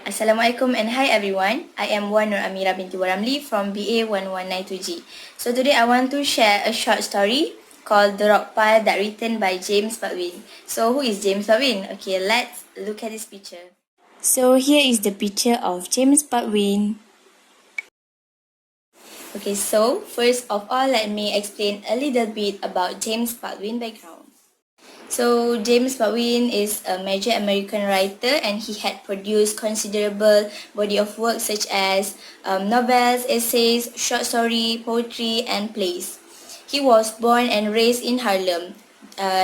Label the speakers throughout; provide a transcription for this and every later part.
Speaker 1: Assalamualaikum and hi everyone. I am Wan Nur Amira binti Waramli from BA 1192G. So today I want to share a short story called The Rockpile that written by James Baldwin. So who is James Baldwin? Okay, let's look at this picture. So here is the picture of James Baldwin. Okay, so first of all, let me explain a little bit about James Baldwin background. So James Baldwin is a major American writer and he had produced considerable body of work such as novels, essays, short story, poetry and plays. He was born and raised in Harlem.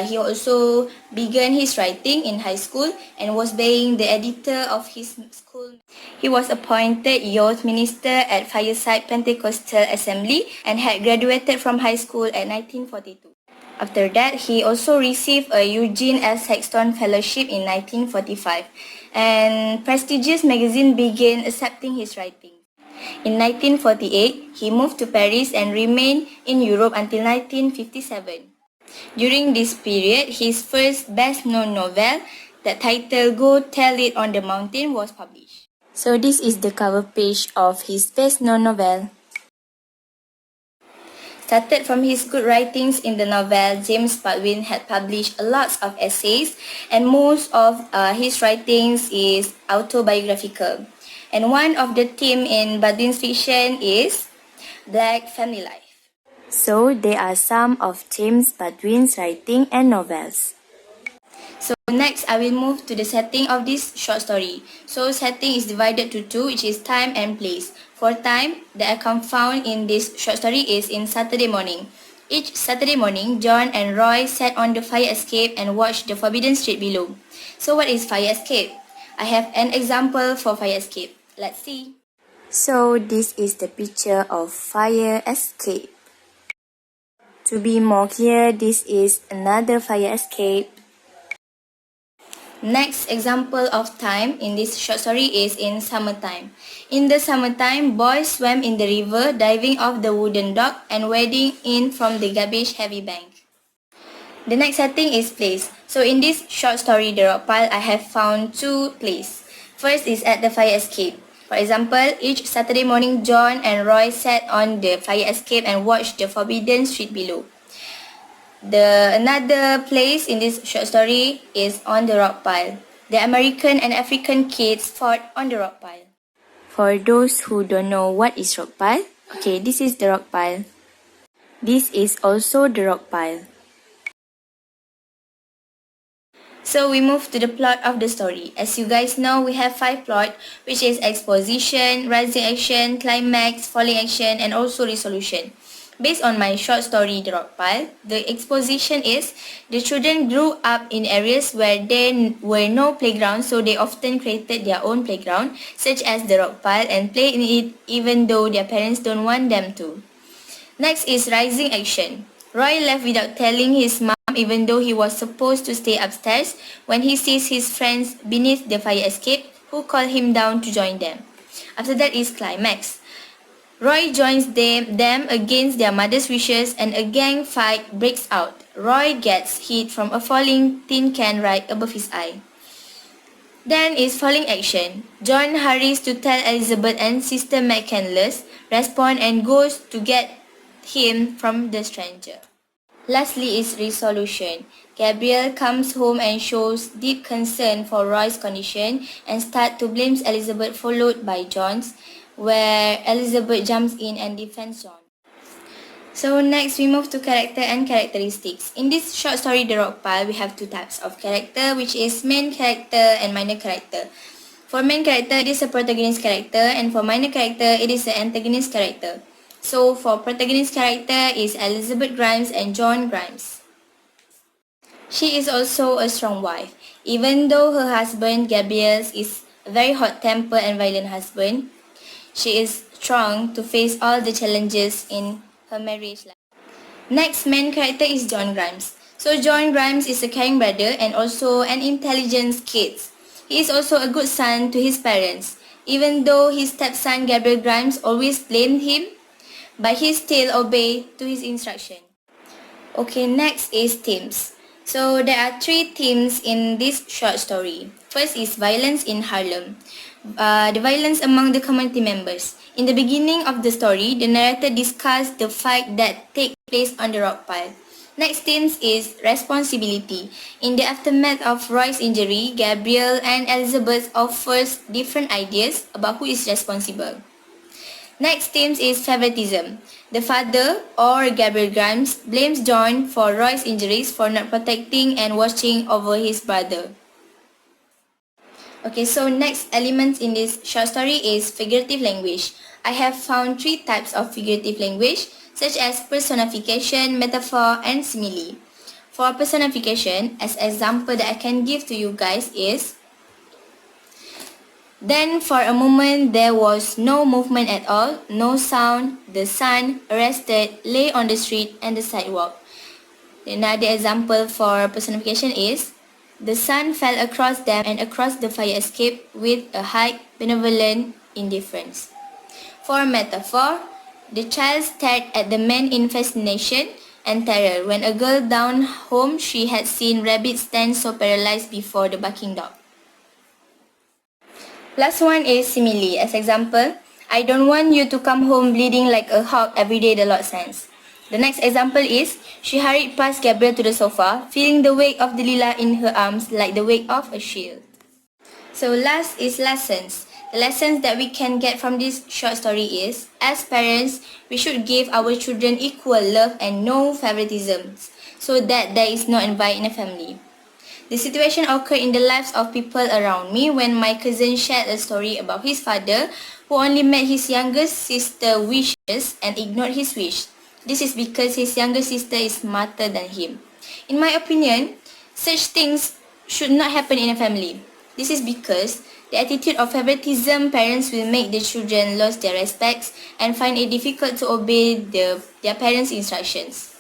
Speaker 1: He also began his writing in high school and was being the editor of his school. He was appointed youth minister at Fireside Pentecostal Assembly and had graduated from high school at 1942. After that, he also received a Eugene L. Sexton Fellowship in 1945, and prestigious magazine began accepting his writing. In 1948, he moved to Paris and remained in Europe until 1957. During this period, his first best-known novel, that titled Go Tell It on the Mountain, was published. So this is the cover page of his best-known novel. Started from his good writings in the novel, James Baldwin had published a lot of essays and most of his writings is autobiographical. And one of the themes in Baldwin's fiction is Black family life. So they are some of James Baldwin's writing and novels. So next, I will move to the setting of this short story. So setting is divided to two, which is time and place. For time, the account found in this short story is in Saturday morning. Each Saturday morning, John and Roy sat on the fire escape and watched the forbidden street below. So what is fire escape? I have an example for fire escape. Let's see. So this is the picture of fire escape. To be more clear, this is another fire escape. Next example of time in this short story is in summertime. In the summertime, boys swam in the river, diving off the wooden dock and wading in from the garbage-heavy bank. The next setting is place. So in this short story, The Rockpile, I have found two places. First is at the fire escape. For example, each Saturday morning, John and Roy sat on the fire escape and watched the forbidden street below. Another place in this short story is on the rock pile. The American and African kids fought on the rock pile. For those who don't know what is rock pile, okay, this is the rock pile. This is also the rock pile. So we move to the plot of the story. As you guys know, we have 5 plots, which is exposition, rising action, climax, falling action, and also resolution. Based on my short story, The Rockpile, the exposition is the children grew up in areas where there were no playgrounds, so they often created their own playground, such as the rockpile, and play in it even though their parents don't want them to. Next is rising action. Roy left without telling his mom even though he was supposed to stay upstairs when he sees his friends beneath the fire escape who call him down to join them. After that is climax. Roy joins them against their mother's wishes and a gang fight breaks out. Roy gets hit from a falling tin can right above his eye. Then is falling action. John hurries to tell Elizabeth and Sister McCandless, respond and goes to get him from the stranger. Lastly is resolution. Gabriel comes home and shows deep concern for Roy's condition and starts to blame Elizabeth, followed by John's, where Elizabeth jumps in and defends John. So next we move to character and characteristics. In this short story, The Rockpile, we have 2 types of character, which is main character and minor character. For main character, it is a protagonist character, and for minor character, it is an antagonist character. So for protagonist character is Elizabeth Grimes and John Grimes. She is also a strong wife. Even though her husband, Gabriel, is a very hot-tempered and violent husband, she is strong to face all the challenges in her marriage life. Next main character is John Grimes. So John Grimes is a caring brother and also an intelligent kid. He is also a good son to his parents. Even though his stepson Gabriel Grimes always blamed him, but he still obeys to his instruction. Okay, next is themes. So there are 3 themes in this short story. First is violence in Harlem. The violence among the community members. In the beginning of the story, the narrator discussed the fight that takes place on the Rockpile. Next theme is responsibility. In the aftermath of Roy's injury, Gabriel and Elizabeth offers different ideas about who is responsible. Next theme is favoritism. The father, or Gabriel Grimes, blames John for Roy's injuries for not protecting and watching over his brother. Okay, so next element in this short story is figurative language. I have found 3 types of figurative language, such as personification, metaphor, and simile. For personification, as example that I can give to you guys is, then for a moment there was no movement at all, no sound, the sun, arrested, lay on the street and the sidewalk. Another example for personification is, the sun fell across them and across the fire escape with a high, benevolent indifference. For metaphor, the child stared at the man in fascination and terror when a girl down home she had seen rabbits stand so paralyzed before the barking dog. Last one is simile. As example, I don't want you to come home bleeding like a hog every day, the Lord sends. The next example is, she hurried past Gabriel to the sofa, feeling the weight of Delilah in her arms like the weight of a shield. So last is lessons. The lessons that we can get from this short story is, as parents, we should give our children equal love and no favoritisms, so that there is no envy in a family. The situation occurred in the lives of people around me when my cousin shared a story about his father who only met his youngest sister's wishes and ignored his wish. This is because his younger sister is smarter than him. In my opinion, such things should not happen in a family. This is because the attitude of favoritism parents will make the children lose their respects and find it difficult to obey their parents' instructions.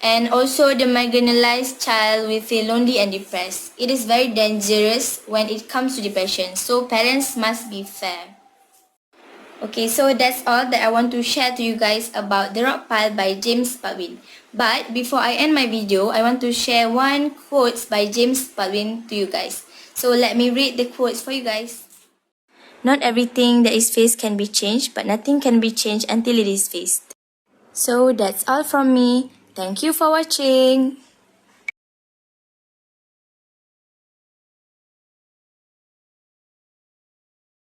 Speaker 1: And also the marginalized child will feel lonely and depressed. It is very dangerous when it comes to depression, so parents must be fair. Okay, so that's all that I want to share to you guys about The Rockpile by James Baldwin. But before I end my video, I want to share one quote by James Baldwin to you guys. So let me read the quotes for you guys. Not everything that is faced can be changed, but nothing can be changed until it is faced. So that's all from me. Thank you for watching.